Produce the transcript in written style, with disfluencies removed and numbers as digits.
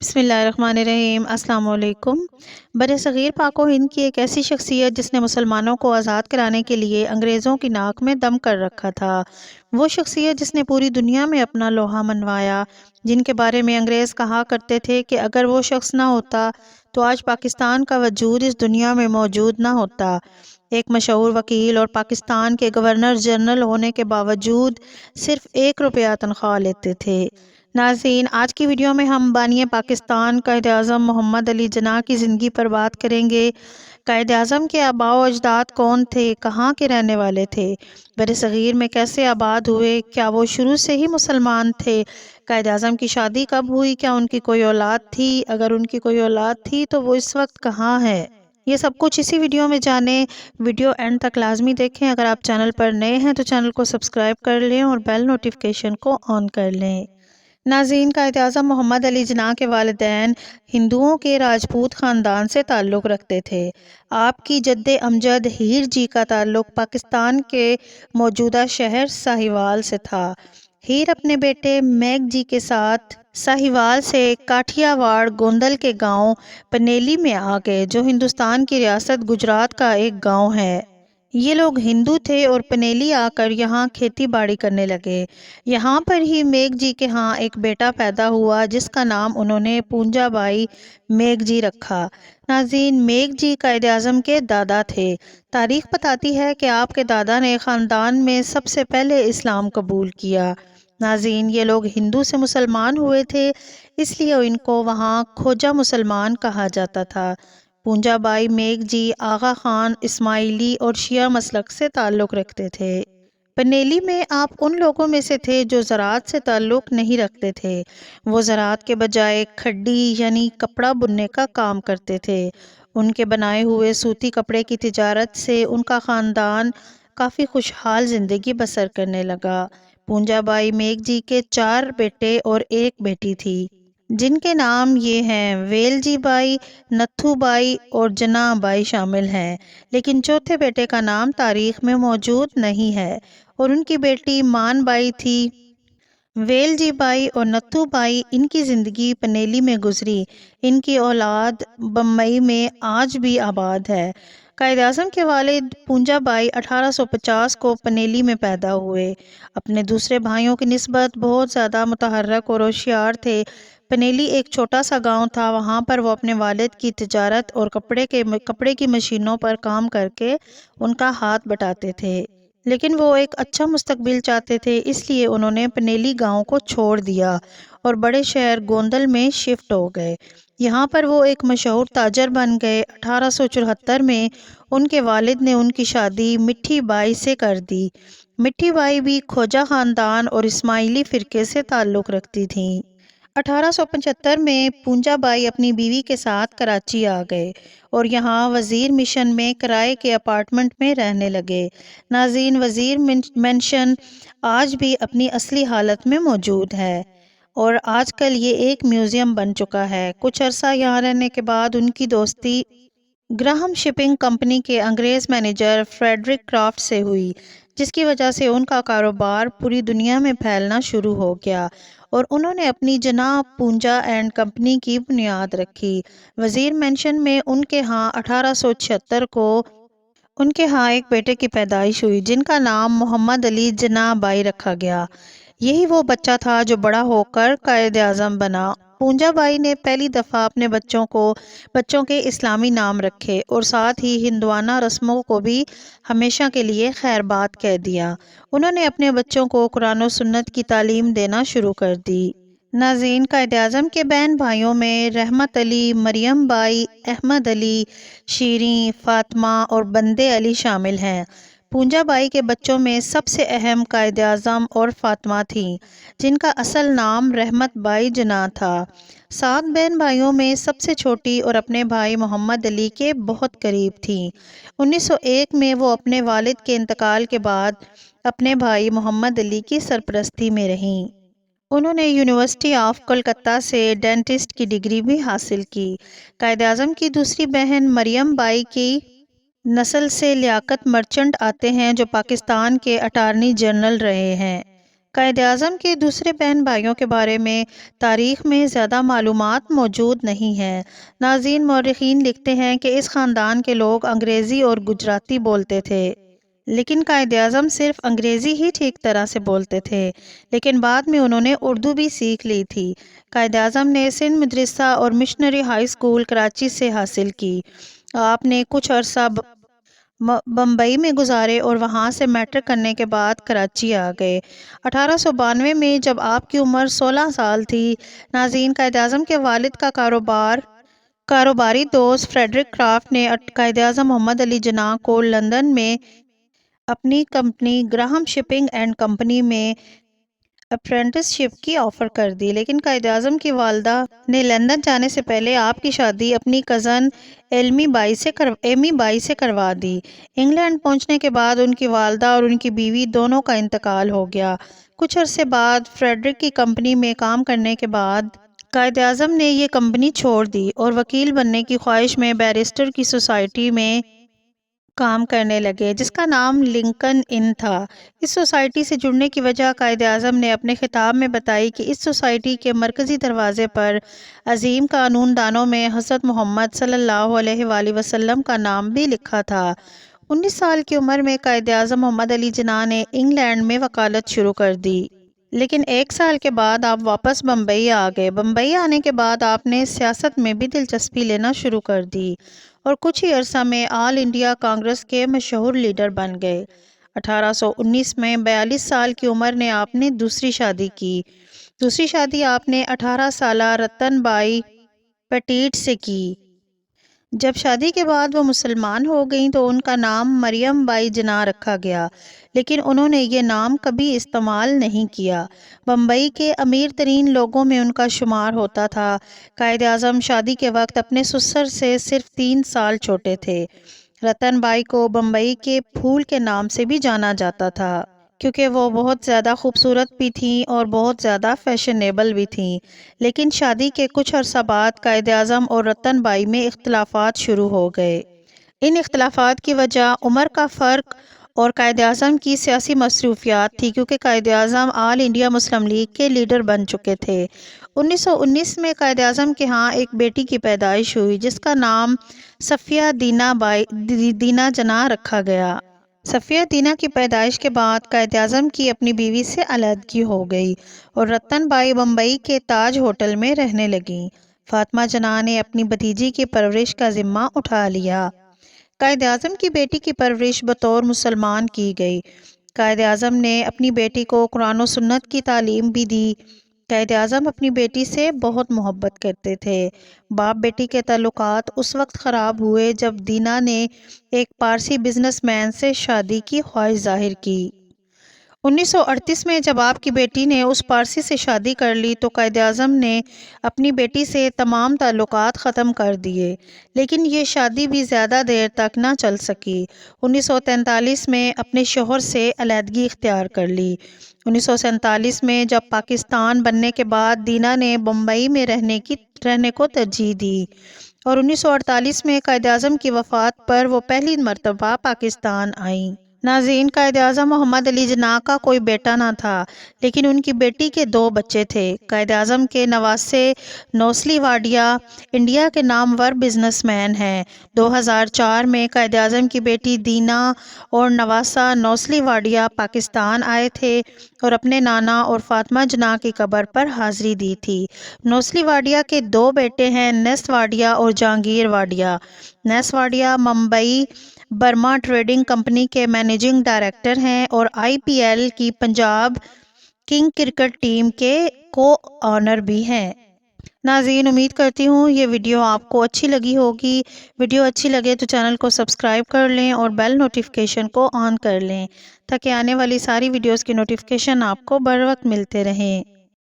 بسم اللہ الرحمن الرحیم۔ السلام علیکم۔ برصغیر پاک و ہند کی ایک ایسی شخصیت جس نے مسلمانوں کو آزاد کرانے کے لیے انگریزوں کی ناک میں دم کر رکھا تھا، وہ شخصیت جس نے پوری دنیا میں اپنا لوہا منوایا، جن کے بارے میں انگریز کہا کرتے تھے کہ اگر وہ شخص نہ ہوتا تو آج پاکستان کا وجود اس دنیا میں موجود نہ ہوتا۔ ایک مشہور وکیل اور پاکستان کے گورنر جنرل ہونے کے باوجود صرف 1 روپیہ تنخواہ لیتے تھے۔ ناظرین، آج کی ویڈیو میں ہم بانی پاکستان قائد اعظم محمد علی جناح کی زندگی پر بات کریں گے۔ قائد اعظم کے آباء و اجداد کون تھے، کہاں کے رہنے والے تھے، برصغیر میں کیسے آباد ہوئے، کیا وہ شروع سے ہی مسلمان تھے، قائد اعظم کی شادی کب ہوئی، کیا ان کی کوئی اولاد تھی، اگر ان کی کوئی اولاد تھی تو وہ اس وقت کہاں ہے، یہ سب کچھ اسی ویڈیو میں جانیں۔ ویڈیو اینڈ تک لازمی دیکھیں۔ اگر آپ چینل پر نئے ہیں تو چینل کو سبسکرائب کر لیں اور بیل نوٹیفیکیشن کو آن کر لیں۔ ناظرین، قائد اعظم محمد علی جناح کے والدین ہندوؤں کے راجپوت خاندان سے تعلق رکھتے تھے۔ آپ کی جد امجد ہیر جی کا تعلق پاکستان کے موجودہ شہر ساہیوال سے تھا۔ ہیر اپنے بیٹے میگ جی کے ساتھ ساہیوال سے کاٹھیا واڑ گوندل کے گاؤں پنیلی میں آ گئے، جو ہندوستان کی ریاست گجرات کا ایک گاؤں ہے۔ یہ لوگ ہندو تھے اور پنیلی آ کر یہاں کھیتی باڑی کرنے لگے۔ یہاں پر ہی میگ جی کے ہاں ایک بیٹا پیدا ہوا جس کا نام انہوں نے پونجا بائی میگ جی رکھا۔ ناظرین، میگ جی قائد اعظم کے دادا تھے۔ تاریخ بتاتی ہے کہ آپ کے دادا نے خاندان میں سب سے پہلے اسلام قبول کیا۔ ناظرین، یہ لوگ ہندو سے مسلمان ہوئے تھے، اس لیے ان کو وہاں کھوجا مسلمان کہا جاتا تھا۔ پونجا بائی میگ جی آغا خان اسماعیلی اور شیعہ مسلک سے تعلق رکھتے تھے۔ پنیلی میں آپ ان لوگوں میں سے تھے جو زراعت سے تعلق نہیں رکھتے تھے۔ وہ زراعت کے بجائے کھڈی یعنی کپڑا بننے کا کام کرتے تھے۔ ان کے بنائے ہوئے سوتی کپڑے کی تجارت سے ان کا خاندان کافی خوشحال زندگی بسر کرنے لگا۔ پونجا بائی میگ جی کے 4 بیٹے اور 1 بیٹی تھی، جن کے نام یہ ہیں: ویل جی بائی، نتھو بائی اور جناح بائی شامل ہیں، لیکن چوتھے بیٹے کا نام تاریخ میں موجود نہیں ہے اور ان کی بیٹی مان بائی تھی۔ ویل جی بائی اور نتھو بائی ان کی زندگی پنیلی میں گزری۔ ان کی اولاد بمبئی میں آج بھی آباد ہے۔ قائد اعظم کے والد پونجا بائی 1850 کو پنیلی میں پیدا ہوئے۔ اپنے دوسرے بھائیوں کی نسبت بہت زیادہ متحرک اور ہوشیار تھے۔ پنیلی ایک چھوٹا سا گاؤں تھا، وہاں پر وہ اپنے والد کی تجارت اور کپڑے کی مشینوں پر کام کر کے ان کا ہاتھ بٹاتے تھے، لیکن وہ ایک اچھا مستقبل چاہتے تھے، اس لیے انہوں نے پنیلی گاؤں کو چھوڑ دیا اور بڑے شہر گوندل میں شفٹ ہو گئے۔ یہاں پر وہ ایک مشہور تاجر بن گئے۔ 1874 میں ان کے والد نے ان کی شادی مٹھی بائی سے کر دی۔ مٹھی بائی بھی کھوجا خاندان اور اسماعیلی فرقے سے تعلق رکھتی تھیں۔ 1875 میں پونجا بائی اپنی بیوی کے ساتھ کراچی آ گئے اور یہاں وزیر مشن میں کرائے کے اپارٹمنٹ میں رہنے لگے۔ ناظرین، وزیر مینشن آج بھی اپنی اصلی حالت میں موجود ہے اور آج کل یہ ایک میوزیم بن چکا ہے۔ کچھ عرصہ یہاں رہنے کے بعد ان کی دوستی گراہم شپنگ کمپنی کے انگریز مینیجر فریڈرک کرافٹ سے ہوئی، جس کی وجہ سے ان کا کاروبار پوری دنیا میں پھیلنا شروع ہو گیا اور انہوں نے اپنی جناح پونجا اینڈ کمپنی کی بنیاد رکھی۔ وزیر مینشن میں ان کے ہاں 1876 کو ان کے ہاں ایک بیٹے کی پیدائش ہوئی جن کا نام محمد علی جناح بائی رکھا گیا۔ یہی وہ بچہ تھا جو بڑا ہو کر قائد اعظم بنا۔ پونجا بائی نے پہلی دفعہ اپنے بچوں کے اسلامی نام رکھے اور ساتھ ہی ہندوانہ رسموں کو بھی ہمیشہ کے لیے خیر بات کہہ دیا۔ انہوں نے اپنے بچوں کو قرآن و سنت کی تعلیم دینا شروع کر دی۔ ناظرین، قائد اعظم کے بہن بھائیوں میں رحمت علی، مریم بائی، احمد علی، شیریں، فاطمہ اور بندے علی شامل ہیں۔ پونجا بائی کے بچوں میں سب سے اہم قائد اعظم اور فاطمہ تھیں، جن کا اصل نام رحمت بائی جناح تھا۔ 7 بہن بھائیوں میں سب سے چھوٹی اور اپنے بھائی محمد علی کے بہت قریب تھیں۔ 1901 میں وہ اپنے والد کے انتقال کے بعد اپنے بھائی محمد علی کی سرپرستی میں رہیں۔ انہوں نے یونیورسٹی آف کلکتہ سے ڈینٹسٹ کی ڈگری بھی حاصل کی۔ قائد اعظم کی دوسری بہن مریم بائی کی نسل سے لیاقت مرچنٹ آتے ہیں جو پاکستان کے اٹارنی جنرل رہے ہیں۔ قائد اعظم کے دوسرے بہن بھائیوں کے بارے میں تاریخ میں زیادہ معلومات موجود نہیں ہیں۔ ناظرین، مورخین لکھتے ہیں کہ اس خاندان کے لوگ انگریزی اور گجراتی بولتے تھے، لیکن قائد اعظم صرف انگریزی ہی ٹھیک طرح سے بولتے تھے، لیکن بعد میں انہوں نے اردو بھی سیکھ لی تھی۔ قائد اعظم نے سندھ مدرسہ اور مشنری ہائی اسکول کراچی سے حاصل کی۔ آپ نے کچھ عرصہ بمبئی میں گزارے اور وہاں سے میٹرک کرنے کے بعد کراچی آ گئے۔ 1892 میں جب آپ کی عمر 16 سال تھی، ناظرین، قائد اعظم کے والد کا کاروباری دوست فریڈرک کرافٹ نے قائد اعظم محمد علی جناح کو لندن میں اپنی company Graham shipping and company میں اپرینٹس شپ کی آفر کر دی، لیکن قائد اعظم کی والدہ نے لندن جانے سے پہلے آپ کی شادی اپنی کزن ایمی بائی سے کروا دی۔ انگلینڈ پہنچنے کے بعد ان کی والدہ اور ان کی بیوی دونوں کا انتقال ہو گیا۔ کچھ عرصے بعد فریڈرک کی کمپنی میں کام کرنے کے بعد قائد اعظم نے یہ کمپنی چھوڑ دی اور وکیل بننے کی خواہش میں بیرسٹر کی سوسائٹی میں کام کرنے لگے، جس کا نام لنکن ان تھا۔ اس سوسائٹی سے جڑنے کی وجہ قائد اعظم نے اپنے خطاب میں بتائی کہ اس سوسائٹی کے مرکزی دروازے پر عظیم قانون دانوں میں حضرت محمد صلی اللہ علیہ وآلہ وسلم کا نام بھی لکھا تھا۔ 19 سال کی عمر میں قائد اعظم محمد علی جناح نے انگلینڈ میں وکالت شروع کر دی، لیکن 1 سال کے بعد آپ واپس بمبئی آ گئے۔ بمبئی آنے کے بعد آپ نے سیاست میں بھی دلچسپی لینا شروع کر دی اور کچھ ہی عرصہ میں آل انڈیا کانگریس کے مشہور لیڈر بن گئے۔ 1819 میں 42 سال کی عمر میں آپ نے دوسری شادی کی۔ دوسری شادی آپ نے 18 سالہ رتن بائی پیٹیٹ سے کی۔ جب شادی کے بعد وہ مسلمان ہو گئیں تو ان کا نام مریم بائی جناح رکھا گیا، لیکن انہوں نے یہ نام کبھی استعمال نہیں کیا۔ بمبئی کے امیر ترین لوگوں میں ان کا شمار ہوتا تھا۔ قائد اعظم شادی کے وقت اپنے سسر سے صرف 3 سال چھوٹے تھے۔ رتن بائی کو بمبئی کے پھول کے نام سے بھی جانا جاتا تھا، کیونکہ وہ بہت زیادہ خوبصورت بھی تھیں اور بہت زیادہ فیشنیبل بھی تھیں۔ لیکن شادی کے کچھ عرصہ بعد قائد اعظم اور رتن بائی میں اختلافات شروع ہو گئے۔ ان اختلافات کی وجہ عمر کا فرق اور قائد اعظم کی سیاسی مصروفیات تھی، کیونکہ قائد اعظم آل انڈیا مسلم لیگ کے لیڈر بن چکے تھے۔ 1919 میں قائد اعظم کے ہاں ایک بیٹی کی پیدائش ہوئی، جس کا نام صفیہ دینا جناح رکھا گیا۔ صفیہ دینا کی پیدائش کے بعد قائد اعظم کی اپنی بیوی سے علیحدگی ہو گئی اور رتن بائی بمبئی کے تاج ہوٹل میں رہنے لگیں۔ فاطمہ جناح نے اپنی بھتیجی کی پرورش کا ذمہ اٹھا لیا۔ قائد اعظم کی بیٹی کی پرورش بطور مسلمان کی گئی۔ قائد اعظم نے اپنی بیٹی کو قرآن و سنت کی تعلیم بھی دی۔ قائد اعظم اپنی بیٹی سے بہت محبت کرتے تھے۔ باپ بیٹی کے تعلقات اس وقت خراب ہوئے جب دینا نے ایک پارسی بزنس مین سے شادی کی خواہش ظاہر کی۔ 1938 میں جب آپ کی بیٹی نے اس پارسی سے شادی کر لی تو قائد اعظم نے اپنی بیٹی سے تمام تعلقات ختم کر دیے، لیکن یہ شادی بھی زیادہ دیر تک نہ چل سکی۔ 1943 میں اپنے شوہر سے علیحدگی اختیار کر لی۔ 1947 میں جب پاکستان بننے کے بعد دینا نے بمبئی میں رہنے کو ترجیح دی اور 1948 میں قائد اعظم کی وفات پر وہ پہلی مرتبہ پاکستان آئیں۔ ناظرین، قائد اعظم محمد علی جناح کا کوئی بیٹا نہ تھا، لیکن ان کی بیٹی کے 2 بچے تھے۔ قائد اعظم کے نواسے نوسلی واڈیا انڈیا کے نامور بزنس مین ہیں۔ 2004 میں قائد اعظم کی بیٹی دینا اور نواسہ نوسلی واڈیا پاکستان آئے تھے اور اپنے نانا اور فاطمہ جناح کی قبر پر حاضری دی تھی۔ نوسلی واڈیا کے 2 بیٹے ہیں، نیس واڈیا اور Jehangir Wadia. Ness Wadia Mumbai Burmah trading company کے مینیجنگ ڈائریکٹر ہیں اور IPL کی پنجاب کنگ کرکٹ ٹیم کے کو-آنر بھی ہیں۔ ناظرین، امید کرتی ہوں یہ ویڈیو آپ کو اچھی لگی ہوگی۔ ویڈیو اچھی لگے تو چینل کو سبسکرائب کر لیں اور بیل نوٹیفیکیشن کو آن کر لیں تاکہ آنے والی ساری ویڈیوز کی نوٹیفیکیشن آپ کو بر وقت ملتے رہیں۔